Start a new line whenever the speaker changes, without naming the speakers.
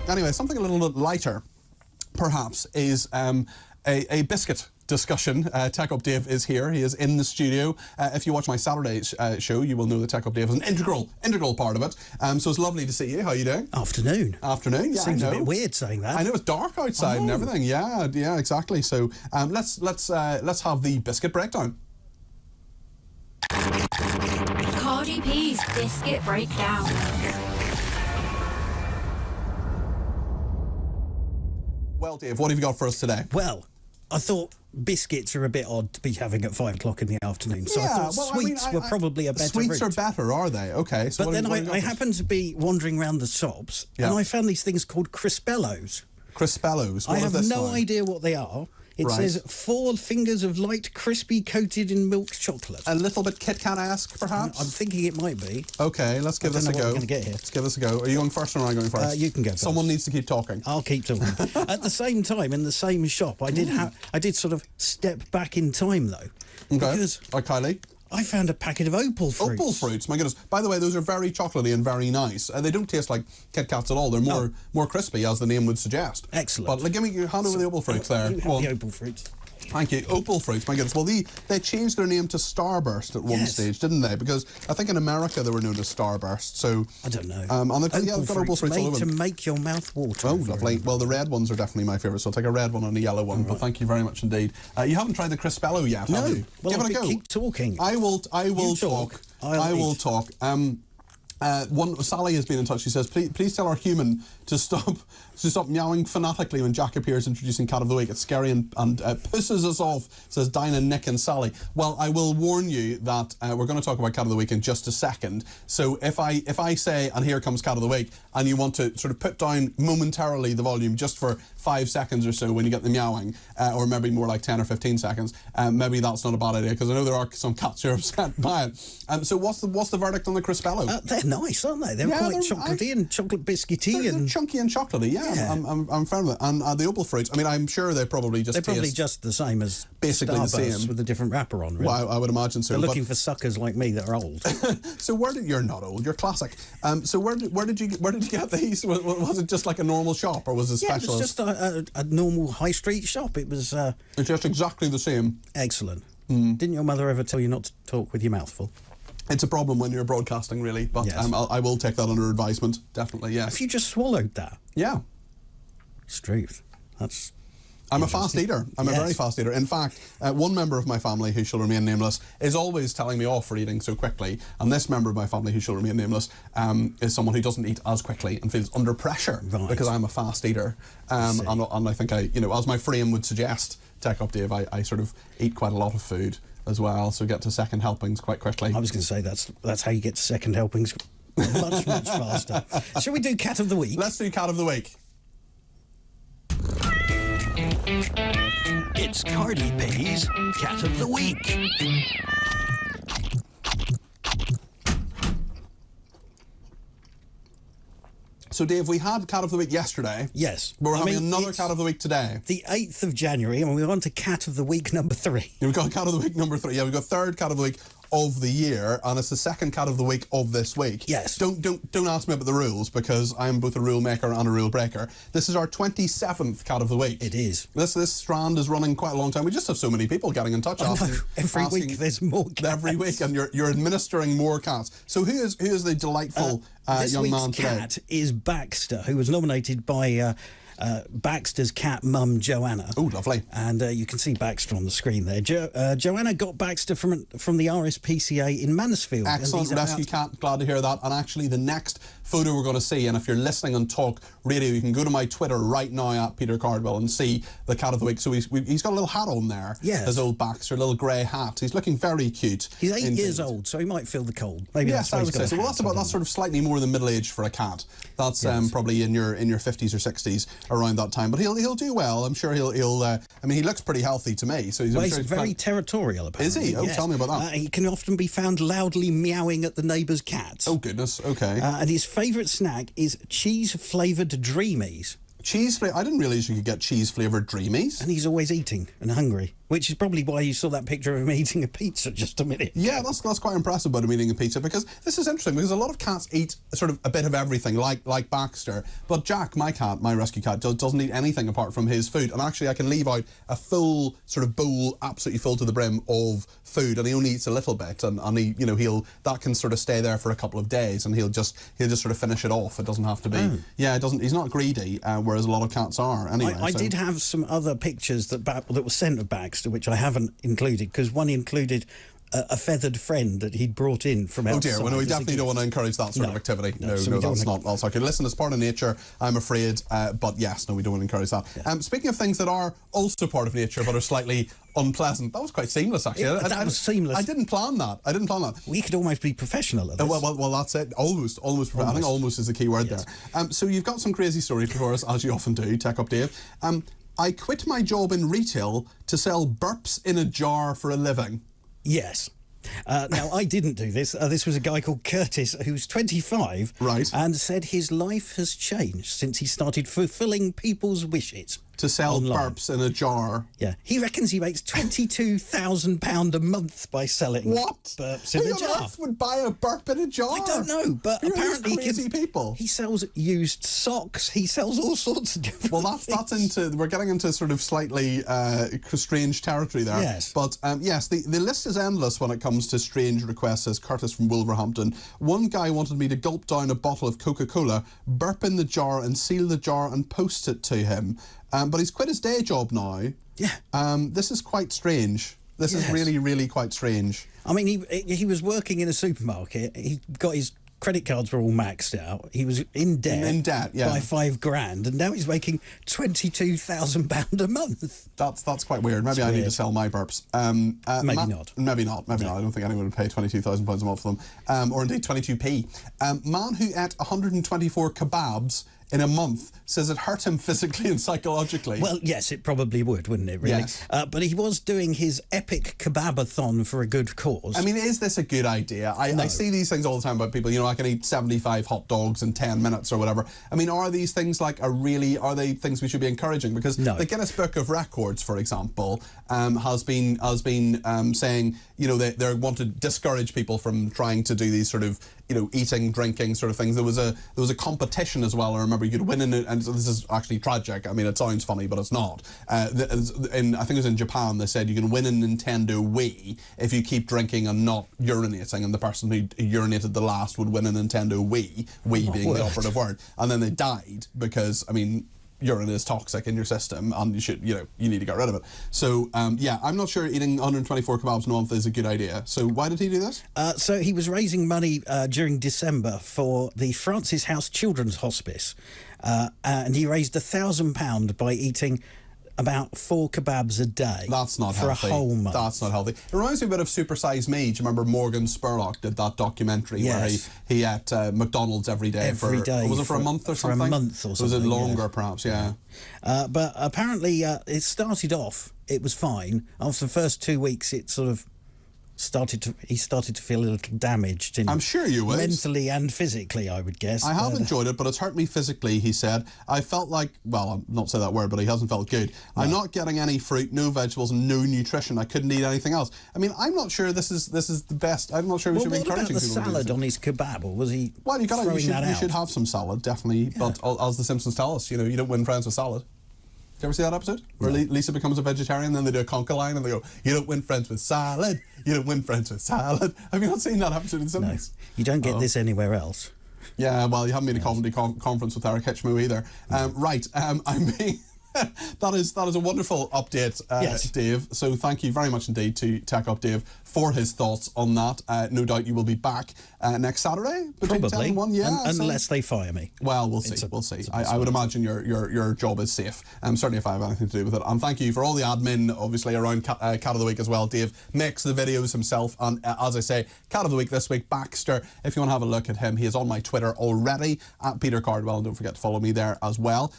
Anyway, something a little bit lighter, perhaps, is a biscuit discussion. Tech Up Dave is here. He is in the studio. If you watch my Saturday show, you will know that Tech Up Dave is an integral part of it. So it's lovely to see you. How are you doing?
Afternoon.
Afternoon. Yeah,
seems a bit weird saying that.
I know, it's dark outside and everything. Yeah, exactly. So let's have the biscuit breakdown.
Cardi P's Biscuit Breakdown.
Well, Dave, what have you got for us today?
Well, I thought biscuits are a bit odd to be having at 5 o'clock in the afternoon, so I thought sweets were probably a better
Sweets
route.
are better, are they? Okay. So
but then I happened to be wandering around the shops, and I found these things called Crispellos.
Crispellos?
I have no idea what they are. It says 4 fingers of light, crispy, coated in milk chocolate.
A little bit Kit Kat-esque, perhaps?
I'm thinking it might be.
Okay, let's give this a go.
What we're going to get here.
Let's give this a go. Are you going first or am I going first?
You can go first.
Someone needs to keep talking.
I'll keep talking. At the same time, in the same shop, I did sort of step back in time, though.
Okay.
Because
Kylie?
I found a packet of Opal Fruits.
Opal Fruits, my goodness. By the way, those are very chocolatey and very nice. They don't taste like Kit Kats at all. They're more crispy, as the name would suggest.
Excellent.
But give me your hand over the Opal Fruits there.
You have the Opal Fruits.
Thank you. Opal Fruits, my goodness. Well, they changed their name to Starburst at one stage, didn't they? Because I think in America they were known as Starburst. So
I don't know.
And they've got Opal Fruits all over
made to make your mouth water.
Oh, lovely. Well, the red ones are definitely my favourite, so I'll take a red one and a yellow one. But thank you very much indeed. You haven't tried the Crispello yet, have you?
Well,
give it a go.
Keep talking.
I will talk. I will talk. Sally has been in touch. She says, please tell our human to stop meowing fanatically when Jack appears introducing Cat of the Week. It's scary and pisses us off, says Dinah, Nick and Sally. Well, I will warn you that we're going to talk about Cat of the Week in just a second. So if I say, and here comes Cat of the Week, and you want to sort of put down momentarily the volume just for 5 seconds or so when you get the meowing, or maybe more like 10 or 15 seconds, maybe that's not a bad idea, because I know there are some cats who are upset by it. So what's the verdict on the Crispello?
They're nice, aren't they? They're quite chocolatey and chocolate biscuity.
They're chunky and chocolatey, yeah. I'm fan of it. And the Opal Fruits, I mean, I'm sure they're probably just
the same as
basically
Starburst,
the same
with a different wrapper on, really.
Well, I would imagine so.
They're looking for suckers like me that are old.
So you're not old, you're classic. So where did you get these? Was it just like a normal shop, or was it special?
Yeah, it was just a normal high street shop. It was
it's just exactly the same.
Excellent. Didn't your mother ever tell you not to talk with your mouth full?
It's a problem when you're broadcasting, really, but
yes.
I will take that under advisement, definitely, yeah.
Have you just swallowed that?
Yeah.
Struth.
I'm a fast eater. I'm a very fast eater. In fact, one member of my family, who shall remain nameless, is always telling me off for eating so quickly, and this member of my family, who shall remain nameless, is someone who doesn't eat as quickly and feels under pressure because I'm a fast eater. And I think as my frame would suggest, Tech Up Dave, I sort of eat quite a lot of food as well, so get to second helpings quite quickly.
I was going to say that's how you get to second helpings much faster. Shall we do Cat of the Week?
Let's do Cat of the Week.
It's Cardi P's Cat of the Week.
So, Dave, we had Cat of the Week yesterday.
Yes.
But we're having another Cat of the Week today.
The 8th of January, and we're on to Cat of the Week number 3.
Yeah, we've got Cat of the Week number 3. Yeah, we've got third Cat of the Week of the year, and it's the second Cat of the Week of this week.
Yes.
Don't ask me about the rules, because I'm both a rule maker and a rule breaker. This is our 27th Cat of the Week.
It is.
This strand is running quite a long time. We just have so many people getting in touch.
Every week there's more cats.
Every week, and you're administering more cats. So who is the delightful young man today?
This week's cat is Baxter, who was nominated by Baxter's cat mum, Joanna.
Oh, lovely.
And you can see Baxter on the screen there. Joanna got Baxter from the RSPCA in Mansfield.
Excellent rescue cat. Glad to hear that. And actually, the next photo we're going to see, and if you're listening on Talk Radio, you can go to my Twitter right now at Peter Cardwell and see the Cat of the Week. So he's got a little hat on there.
Yes.
His old Baxter, a little grey hat. He's looking very cute.
He's 8 years old, so he might feel the cold. Maybe
yes, I would say so. Well, that's sort of slightly more than middle age for a cat. That's probably in your 50s or 60s around that time. But he'll do well. I'm sure he'll. I mean, he looks pretty healthy to me. So he's
very territorial. Apparently.
Is he? Oh, yes. Tell me about that.
He can often be found loudly meowing at the neighbour's cats.
Oh goodness. Okay.
And his favourite snack is cheese-flavoured Dreamies.
I didn't realise you could get cheese-flavoured Dreamies.
And he's always eating and hungry. Which is probably why you saw that picture of him eating a pizza just a minute ago.
Yeah, that's quite impressive about him eating a pizza, because this is interesting, because a lot of cats eat sort of a bit of everything, like Baxter. But Jack, my cat, my rescue cat, doesn't eat anything apart from his food. And actually, I can leave out a full sort of bowl, absolutely full to the brim of food, and he only eats a little bit, and he, you know, that can sort of stay there for a couple of days, and he'll just sort of finish it off. It doesn't have to be. Yeah, it doesn't. He's not greedy, whereas a lot of cats are. Anyway,
I did have some other pictures that were sent of Baxter, which I haven't included, because one included a feathered friend that he'd brought in from outside.
Oh dear, well, no, we definitely don't want to encourage that sort of activity. No, that's okay. Listen, it's part of nature, I'm afraid, but yes, no, we don't want to encourage that. Yeah. Speaking of things that are also part of nature but are slightly unpleasant, that was quite seamless, actually.
That was seamless.
I didn't plan that.
We could almost be professional at this.
Well, that's it. Almost. I think almost is the key word there. So you've got some crazy story for us, as you often do. Tech Up Dave. I quit my job in retail to sell burps in a jar for a living.
Yes. Now, I didn't do this. This was a guy called Curtis, who's 25,
right,
and said his life has changed since he started fulfilling people's wishes.
To sell
online.
Burps in a jar.
Yeah. He reckons he makes £22,000 a month by selling burps in a jar. Who on earth
would buy a burp in a jar?
I don't know, but apparently
people.
He sells used socks. He sells all sorts of different things.
We're getting into sort of slightly strange territory there.
Yes.
But yes, the list is endless when it comes to strange requests, says Curtis from Wolverhampton. One guy wanted me to gulp down a bottle of Coca-Cola, burp in the jar and seal the jar and post it to him. But he's quit his day job now.
Yeah.
This is quite strange. This is really, really quite strange.
I mean, he was working in a supermarket. He got his credit cards were all maxed out. He was in debt. By £5,000, and now he's making £22,000 a month.
That's quite weird. Maybe I need to sell my burps.
Maybe not.
Maybe not. I don't think anyone would pay £22,000 a month for them, or indeed 22p. Man who ate 124 kebabs in a month says it hurt him physically and psychologically.
Well, yes, it probably would, wouldn't it, really?
Yes.
But he was doing his epic kebabathon for a good cause.
I mean, is this a good idea? I see these things all the time about people, you know, I can eat 75 hot dogs in 10 minutes or whatever. I mean, are these things are they things we should be encouraging? Because the Guinness Book of Records, for example, has been saying, you know, they want to discourage people from trying to do these sort of, you know, eating, drinking sort of things. There was a competition as well. I remember you could win in it, and this is actually tragic. I mean, it sounds funny, but it's not. I think it was in Japan. They said you can win a Nintendo Wii if you keep drinking and not urinating, and the person who urinated the last would win a Nintendo Wii. Wii being the operative word. And then they died because, I mean, urine is toxic in your system, and you need to get rid of it. So yeah, I'm not sure eating 124 kebabs in a month is a good idea. So why did he do this?
So he was raising money during December for the Francis House Children's Hospice, and he raised £1,000 by eating about 4 kebabs a day.
That's not healthy.
For a whole month.
That's not healthy. It reminds me a bit of Super Size Me. Do you remember Morgan Spurlock did that documentary where he ate McDonald's every day? Was it for a month or something?
For a month or something.
Was it longer, perhaps? Yeah.
But apparently it started off, it was fine. After the first 2 weeks, it sort of he started to feel a little damaged.
I'm sure you would.
Mentally and physically, I would guess.
I have enjoyed it, but it's hurt me physically, he said. I felt like, well, I'm not saying that word, but he hasn't felt good. No. I'm not getting any fruit, no vegetables, and no nutrition. I couldn't eat anything else. I mean, I'm not sure this is the best. I'm not sure we should be encouraging people to do this.
What about the salad on his kebab, or was he
you should have some salad, definitely. Yeah. But as the Simpsons tell us, you know, you don't win friends with salad. Did you ever see that episode? Where Lisa becomes a vegetarian, then they do a conga line and they go, you don't win friends with salad, you don't win friends with salad. Have you not seen that episode in The Simpsons?
No, you don't get this anywhere else.
Yeah, well, you haven't been a comedy conference with Eric Hitchmo either. Right, I'm being... that is a wonderful update, Dave. So thank you very much indeed to Tech Up Dave for his thoughts on that. No doubt you will be back next Saturday between 10 and 1. Yeah,
unless they fire me.
Well, we'll see. We'll see. I would imagine your job is safe. Certainly if I have anything to do with it. And thank you for all the admin, obviously, around Cat of the Week as well. Dave makes the videos himself. And as I say, Cat of the Week this week, Baxter. If you want to have a look at him, he is on my Twitter already, at Peter Cardwell. And don't forget to follow me there as well.